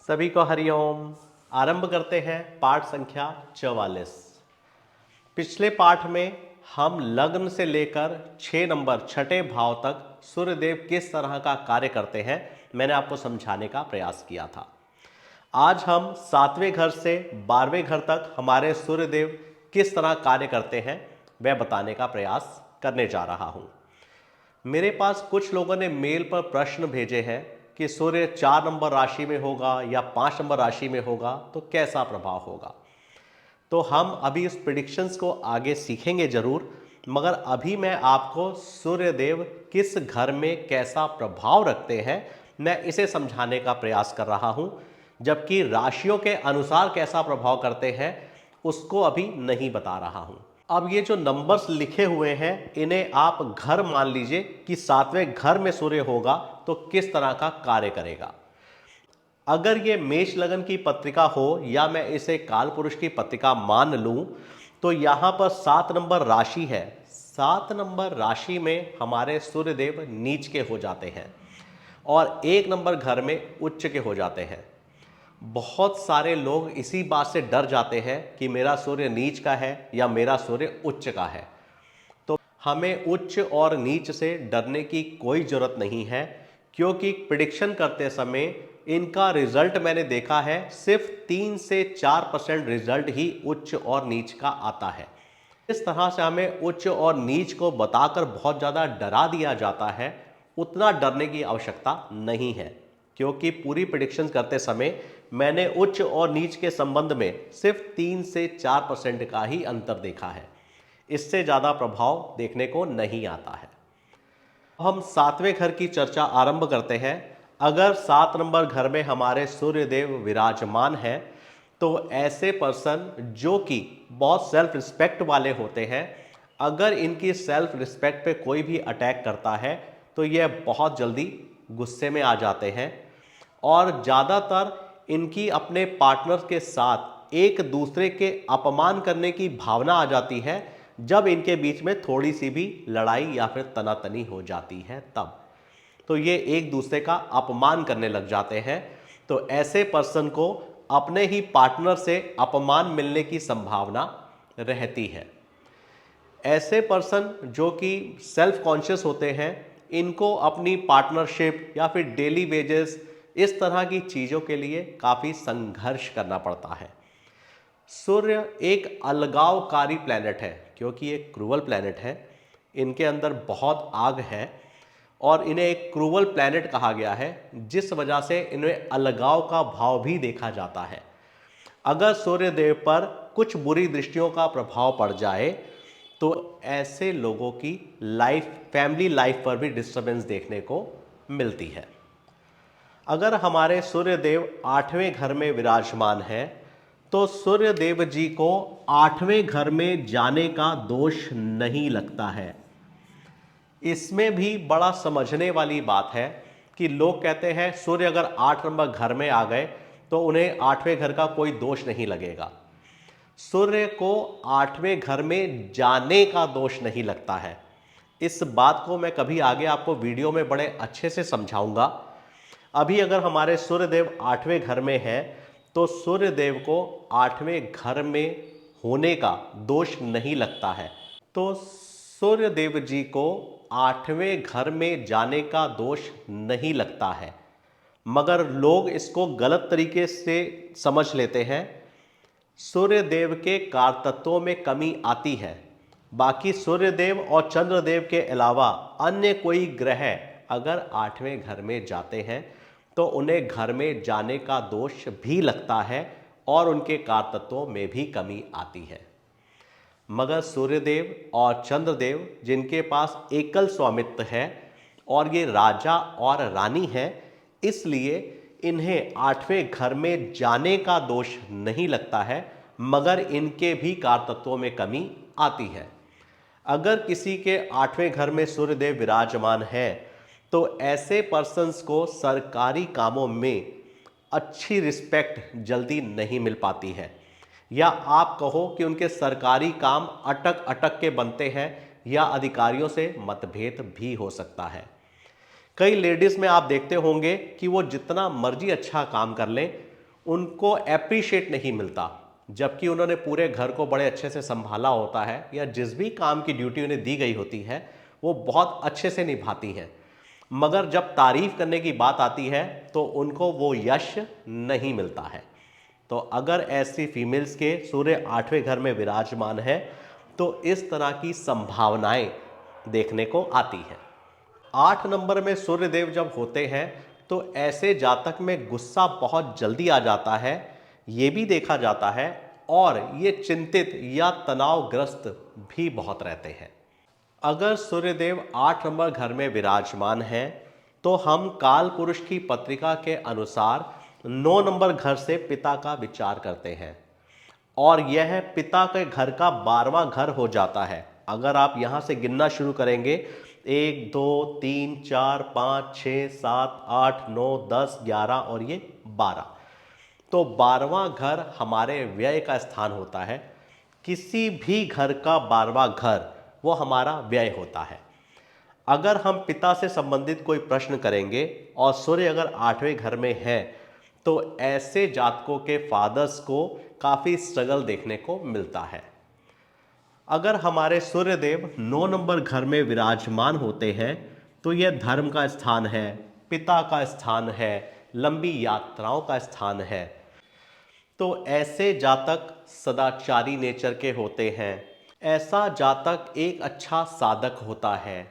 सभी को हरिओम। आरंभ करते हैं पाठ संख्या 44। पिछले पाठ में हम लग्न से लेकर 6 नंबर छठे भाव तक सूर्यदेव किस तरह का कार्य करते हैं मैंने आपको समझाने का प्रयास किया था। आज हम 7वें घर से 12वें घर तक हमारे सूर्यदेव किस तरह कार्य करते हैं वह बताने का प्रयास करने जा रहा हूं। मेरे पास कुछ लोगों ने मेल पर प्रश्न भेजे हैं कि सूर्य 4 नंबर राशि में होगा या 5 नंबर राशि में होगा तो कैसा प्रभाव होगा। तो हम अभी इस प्रिडिक्शंस को आगे सीखेंगे जरूर, मगर अभी मैं आपको सूर्यदेव किस घर में कैसा प्रभाव रखते हैं मैं इसे समझाने का प्रयास कर रहा हूं, जबकि राशियों के अनुसार कैसा प्रभाव करते हैं उसको अभी नहीं बता रहा हूं। अब ये जो नंबर्स लिखे हुए हैं इन्हें आप घर मान लीजिए कि 7वें घर में सूर्य होगा तो किस तरह का कार्य करेगा। अगर ये मेष लगन की पत्रिका हो या मैं इसे काल पुरुष की पत्रिका मान लूं तो यहां पर 7 नंबर राशि है। 7 नंबर राशि में हमारे सूर्यदेव नीच के हो जाते हैं और 1 नंबर घर में उच्च के हो जाते हैं। बहुत सारे लोग इसी बात से डर जाते हैं कि मेरा सूर्य नीच का है या मेरा सूर्य उच्च का है। तो हमें उच्च और नीच से डरने की कोई जरूरत नहीं है, क्योंकि प्रिडिक्शन करते समय इनका रिजल्ट मैंने देखा है सिर्फ 3 से 4% रिजल्ट ही उच्च और नीच का आता है। इस तरह से हमें उच्च और नीच को बताकर बहुत ज़्यादा डरा दिया जाता है, उतना डरने की आवश्यकता नहीं है, क्योंकि पूरी प्रिडिक्शन करते समय मैंने उच्च और नीच के संबंध में सिर्फ 3 से 4% का ही अंतर देखा है। इससे ज़्यादा प्रभाव देखने को नहीं आता है। हम 7वें घर की चर्चा आरंभ करते हैं। अगर 7 नंबर घर में हमारे सूर्यदेव विराजमान हैं तो ऐसे पर्सन जो कि बहुत सेल्फ रिस्पेक्ट वाले होते हैं, अगर इनकी सेल्फ रिस्पेक्ट पे कोई भी अटैक करता है तो यह बहुत जल्दी गुस्से में आ जाते हैं और ज़्यादातर इनकी अपने पार्टनर के साथ एक दूसरे के अपमान करने की भावना आ जाती है जब इनके बीच में थोड़ी सी भी लड़ाई या फिर तनातनी हो जाती है तब। तो ये एक दूसरे का अपमान करने लग जाते हैं। तो ऐसे पर्सन को अपने ही पार्टनर से अपमान मिलने की संभावना रहती है। ऐसे पर्सन जो कि सेल्फ कॉन्शियस होते हैं, इनको अपनी पार्टनरशिप या फिर डेली वेजेस इस तरह की चीज़ों के लिए काफ़ी संघर्ष करना पड़ता है। सूर्य एक अलगावकारी प्लैनेट है, क्योंकि एक क्रूवल प्लैनेट है। इनके अंदर बहुत आग है और इन्हें एक क्रूवल प्लैनेट कहा गया है, जिस वजह से इन्हें अलगाव का भाव भी देखा जाता है। अगर सूर्यदेव पर कुछ बुरी दृष्टियों का प्रभाव पड़ जाए तो ऐसे लोगों की लाइफ, फैमिली लाइफ पर भी डिस्टर्बेंस देखने को मिलती है। अगर हमारे सूर्यदेव 8वें घर में विराजमान है तो सूर्यदेव जी को 8वें घर में जाने का दोष नहीं लगता है। इसमें भी बड़ा समझने वाली बात है कि लोग कहते हैं सूर्य अगर 8 नंबर घर में आ गए तो उन्हें 8वें घर का कोई दोष नहीं लगेगा। सूर्य को 8वें घर में जाने का दोष नहीं लगता है। इस बात को मैं कभी आगे आपको वीडियो में बड़े अच्छे से समझाऊंगा। अभी अगर हमारे सूर्यदेव 8वें घर में है तो सूर्यदेव को 8वें घर में होने का दोष नहीं लगता है। तो सूर्यदेव जी को 8वें घर में जाने का दोष नहीं लगता है, मगर लोग इसको गलत तरीके से समझ लेते हैं। सूर्यदेव के कारतत्वों में कमी आती है। बाकी सूर्यदेव और चंद्रदेव के अलावा अन्य कोई ग्रह अगर 8वें घर में जाते हैं तो उन्हें घर में जाने का दोष भी लगता है और उनके कारतत्वों में भी कमी आती है। मगर सूर्यदेव और चंद्रदेव जिनके पास एकल स्वामित्व है और ये राजा और रानी है, इसलिए इन्हें 8वें घर में जाने का दोष नहीं लगता है, मगर इनके भी कारतत्वों में कमी आती है। अगर किसी के 8वें घर में सूर्यदेव विराजमान है तो ऐसे पर्सन्स को सरकारी कामों में अच्छी रिस्पेक्ट जल्दी नहीं मिल पाती है, या आप कहो कि उनके सरकारी काम अटक अटक के बनते हैं या अधिकारियों से मतभेद भी हो सकता है। कई लेडीज में आप देखते होंगे कि वो जितना मर्जी अच्छा काम कर लें, उनको अप्रिशिएट नहीं मिलता, जबकि उन्होंने पूरे घर को बड़े अच्छे से संभाला होता है या जिस भी काम की ड्यूटी उन्हें दी गई होती है वो बहुत अच्छे से निभाती हैं, मगर जब तारीफ करने की बात आती है तो उनको वो यश नहीं मिलता है। तो अगर ऐसी फीमेल्स के सूर्य 8वें घर में विराजमान है तो इस तरह की संभावनाएं देखने को आती हैं। 8 नंबर में सूर्यदेव जब होते हैं तो ऐसे जातक में गुस्सा बहुत जल्दी आ जाता है, ये भी देखा जाता है, और ये चिंतित या तनावग्रस्त भी बहुत रहते हैं। अगर सूर्यदेव 8 नंबर घर में विराजमान है तो हम काल पुरुष की पत्रिका के अनुसार 9 नंबर घर से पिता का विचार करते हैं, और यह पिता के घर का 12वां घर हो जाता है। अगर आप यहां से गिनना शुरू करेंगे 1 2 3 4 5 6 7 8 9 10 11 और ये 12, तो 12वां घर हमारे व्यय का स्थान होता है। किसी भी घर का 12वां घर वो हमारा व्यय होता है। अगर हम पिता से संबंधित कोई प्रश्न करेंगे और सूर्य अगर 8वें घर में है तो ऐसे जातकों के फादर्स को काफ़ी स्ट्रगल देखने को मिलता है। अगर हमारे सूर्यदेव 9 नंबर घर में विराजमान होते हैं तो यह धर्म का स्थान है, पिता का स्थान है, लंबी यात्राओं का स्थान है। तो ऐसे जातक सदाचारी नेचर के होते हैं। ऐसा जातक एक अच्छा साधक होता है।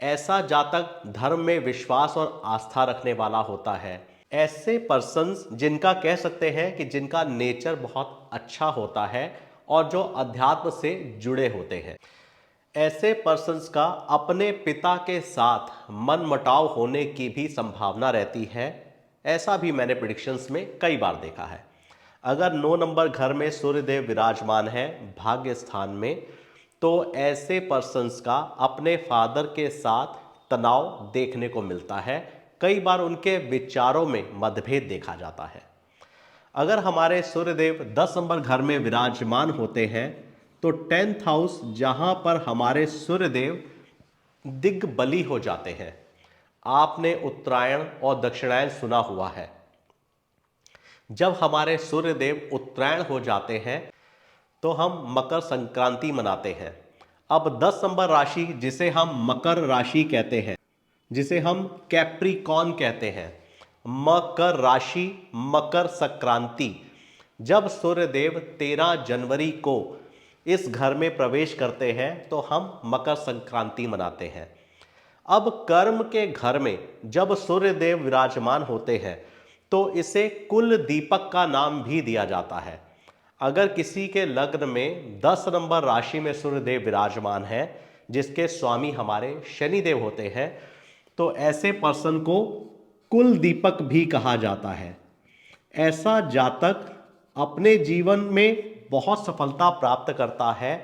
ऐसा जातक धर्म में विश्वास और आस्था रखने वाला होता है। ऐसे पर्सन्स जिनका कह सकते हैं कि जिनका नेचर बहुत अच्छा होता है और जो अध्यात्म से जुड़े होते हैं। ऐसे पर्सन्स का अपने पिता के साथ मनमुटाव होने की भी संभावना रहती है। ऐसा भी मैंने प्रेडिक्शंस में कई बार देखा है। अगर 9 नंबर घर में सूर्यदेव विराजमान है भाग्य स्थान में तो ऐसे पर्सन्स का अपने फादर के साथ तनाव देखने को मिलता है। कई बार उनके विचारों में मतभेद देखा जाता है। अगर हमारे सूर्यदेव 10 नंबर घर में विराजमान होते हैं तो 10th हाउस जहां पर हमारे सूर्यदेव दिग्बली हो जाते हैं। आपने उत्तरायण और दक्षिणायन सुना हुआ है। जब हमारे सूर्यदेव उत्तरायण हो जाते हैं तो हम मकर संक्रांति मनाते हैं। अब 10 नंबर राशि जिसे हम मकर राशि कहते हैं, जिसे हम कैप्रिकॉर्न कहते हैं, मकर राशि, मकर संक्रांति, जब सूर्यदेव 13 जनवरी को इस घर में प्रवेश करते हैं तो हम मकर संक्रांति मनाते हैं। अब कर्म के घर में जब सूर्यदेव विराजमान होते हैं तो इसे कुल दीपक का नाम भी दिया जाता है। अगर किसी के लग्न में 10 नंबर राशि में सूर्यदेव विराजमान है जिसके स्वामी हमारे शनिदेव होते हैं तो ऐसे पर्सन को कुल दीपक भी कहा जाता है। ऐसा जातक अपने जीवन में बहुत सफलता प्राप्त करता है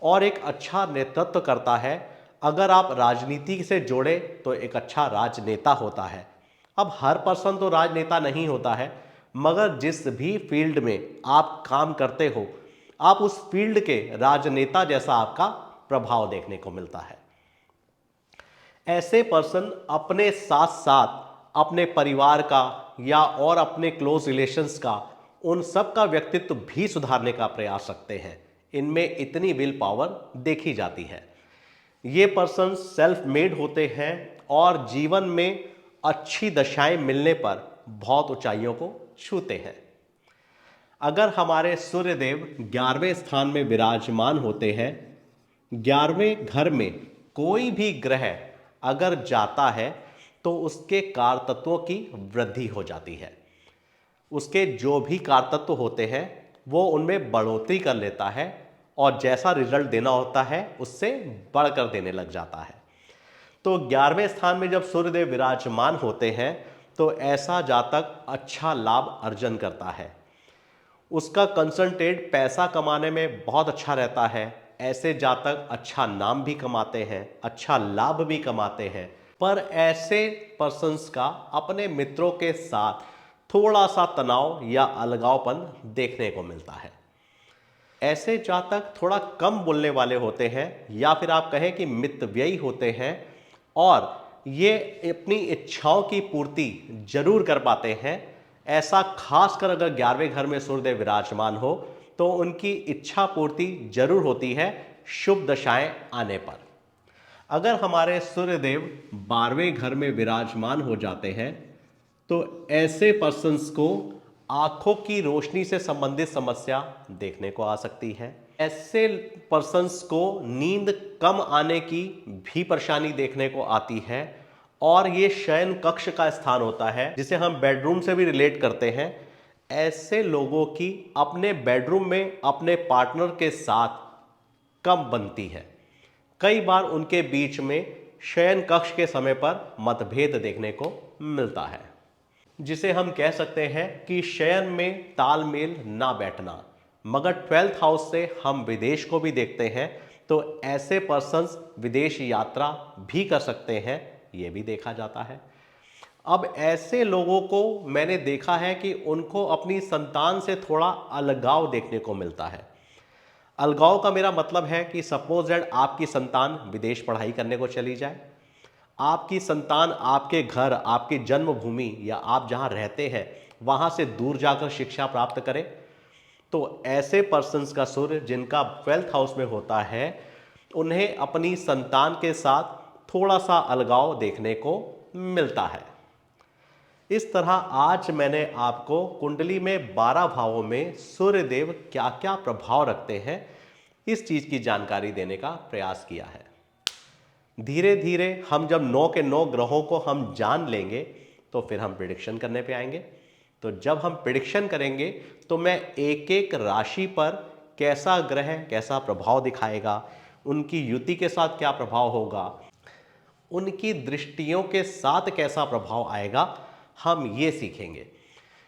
और एक अच्छा नेतृत्व करता है। अगर आप राजनीति से जोड़े तो एक अच्छा राजनेता होता है। अब हर पर्सन तो राजनेता नहीं होता है, मगर जिस भी फील्ड में आप काम करते हो आप उस फील्ड के राजनेता जैसा आपका प्रभाव देखने को मिलता है। ऐसे पर्सन अपने साथ साथ अपने परिवार का या और अपने क्लोज रिलेशंस का, उन सब का व्यक्तित्व भी सुधारने का प्रयास रखते हैं। इनमें इतनी विल पावर देखी जाती है। ये पर्सन सेल्फ मेड होते हैं और जीवन में अच्छी दशाएं मिलने पर बहुत ऊंचाइयों को छूते हैं। अगर हमारे सूर्यदेव 11वें स्थान में विराजमान होते हैं, 11वें घर में कोई भी ग्रह अगर जाता है तो उसके कारतत्वों की वृद्धि हो जाती है। उसके जो भी कारतत्व होते हैं वो उनमें बढ़ोतरी कर लेता है और जैसा रिजल्ट देना होता है उससे बढ़कर देने लग जाता है। तो 11वें स्थान में जब सूर्यदेव विराजमान होते हैं तो ऐसा जातक अच्छा लाभ अर्जन करता है। उसका कंसंट्रेट पैसा कमाने में बहुत अच्छा रहता है। ऐसे जातक अच्छा नाम भी कमाते हैं, अच्छा लाभ भी कमाते हैं। पर ऐसे पर्सन्स का अपने मित्रों के साथ थोड़ा सा तनाव या अलगावपन देखने को मिलता है। ऐसे जातक थोड़ा कम बोलने वाले होते हैं या फिर आप कहें कि मितव्ययी होते हैं और ये अपनी इच्छाओं की पूर्ति जरूर कर पाते हैं। ऐसा खासकर अगर 11वें घर में सूर्यदेव विराजमान हो तो उनकी इच्छा पूर्ति जरूर होती है शुभ दशाएं आने पर। अगर हमारे सूर्यदेव 12वें घर में विराजमान हो जाते हैं तो ऐसे पर्सन्स को आंखों की रोशनी से संबंधित समस्या देखने को आ सकती है। ऐसे पर्सन्स को नींद कम आने की भी परेशानी देखने को आती है और ये शयन कक्ष का स्थान होता है जिसे हम बेडरूम से भी रिलेट करते हैं। ऐसे लोगों की अपने बेडरूम में अपने पार्टनर के साथ कम बनती है। कई बार उनके बीच में शयन कक्ष के समय पर मतभेद देखने को मिलता है, जिसे हम कह सकते हैं कि शयन में तालमेल ना बैठना। मगर 12th हाउस से हम विदेश को भी देखते हैं तो ऐसे पर्सन्स विदेश यात्रा भी कर सकते हैं, यह भी देखा जाता है। अब ऐसे लोगों को मैंने देखा है कि उनको अपनी संतान से थोड़ा अलगाव देखने को मिलता है। अलगाव का मेरा मतलब है कि सपोज दैट आपकी संतान विदेश पढ़ाई करने को चली जाए, आपकी संतान आपके घर, आपकी जन्मभूमि या आप जहां रहते हैं वहां से दूर जाकर शिक्षा प्राप्त करे, तो ऐसे पर्सन्स का सूर्य जिनका 12th हाउस में होता है उन्हें अपनी संतान के साथ थोड़ा सा अलगाव देखने को मिलता है। इस तरह आज मैंने आपको कुंडली में 12 भावों में सूर्यदेव क्या क्या प्रभाव रखते हैं इस चीज की जानकारी देने का प्रयास किया है। धीरे धीरे हम जब 9 के 9 ग्रहों को हम जान लेंगे तो फिर हम प्रिडिक्शन करने पे आएंगे। तो जब हम प्रिडिक्शन करेंगे तो मैं एक एक राशि पर कैसा ग्रह कैसा प्रभाव दिखाएगा, उनकी युति के साथ क्या प्रभाव होगा, उनकी दृष्टियों के साथ कैसा प्रभाव आएगा, हम ये सीखेंगे।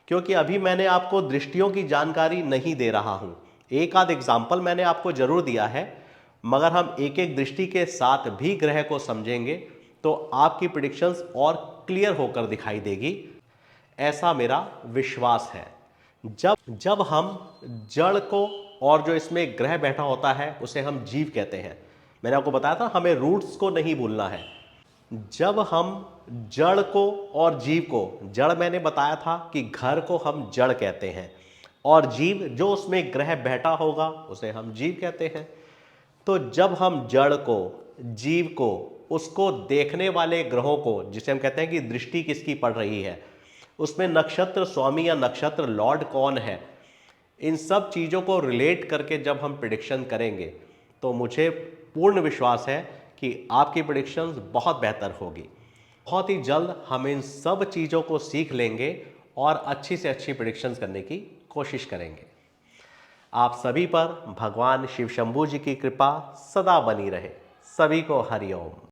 क्योंकि अभी मैंने आपको दृष्टियों की जानकारी नहीं दे रहा हूं, एक आध एग्जाम्पल मैंने आपको जरूर दिया है, मगर हम एक एक दृष्टि के साथ भी ग्रह को समझेंगे तो आपकी प्रिडिक्शंस और क्लियर होकर दिखाई देगी, ऐसा मेरा विश्वास है। जब हम जड़ को और जो इसमें ग्रह बैठा होता है उसे हम जीव कहते हैं। मैंने आपको बताया था हमें रूट्स को नहीं भूलना है। जब हम जड़ को और जीव को, जड़ मैंने बताया था कि घर को हम जड़ कहते हैं और जीव जो उसमें ग्रह बैठा होगा उसे हम जीव कहते हैं। तो जब हम जड़ को, जीव को, उसको देखने वाले ग्रहों को, जिसे हम कहते हैं कि दृष्टि किसकी पड़ रही है, उसमें नक्षत्र स्वामी या नक्षत्र लॉर्ड कौन है, इन सब चीज़ों को रिलेट करके जब हम प्रिडिक्शन करेंगे तो मुझे पूर्ण विश्वास है कि आपकी प्रिडिक्शंस बहुत बेहतर होगी। बहुत ही जल्द हम इन सब चीज़ों को सीख लेंगे और अच्छी से अच्छी प्रिडिक्शंस करने की कोशिश करेंगे। आप सभी पर भगवान शिव शंभू जी की कृपा सदा बनी रहे। सभी को हरि ओम।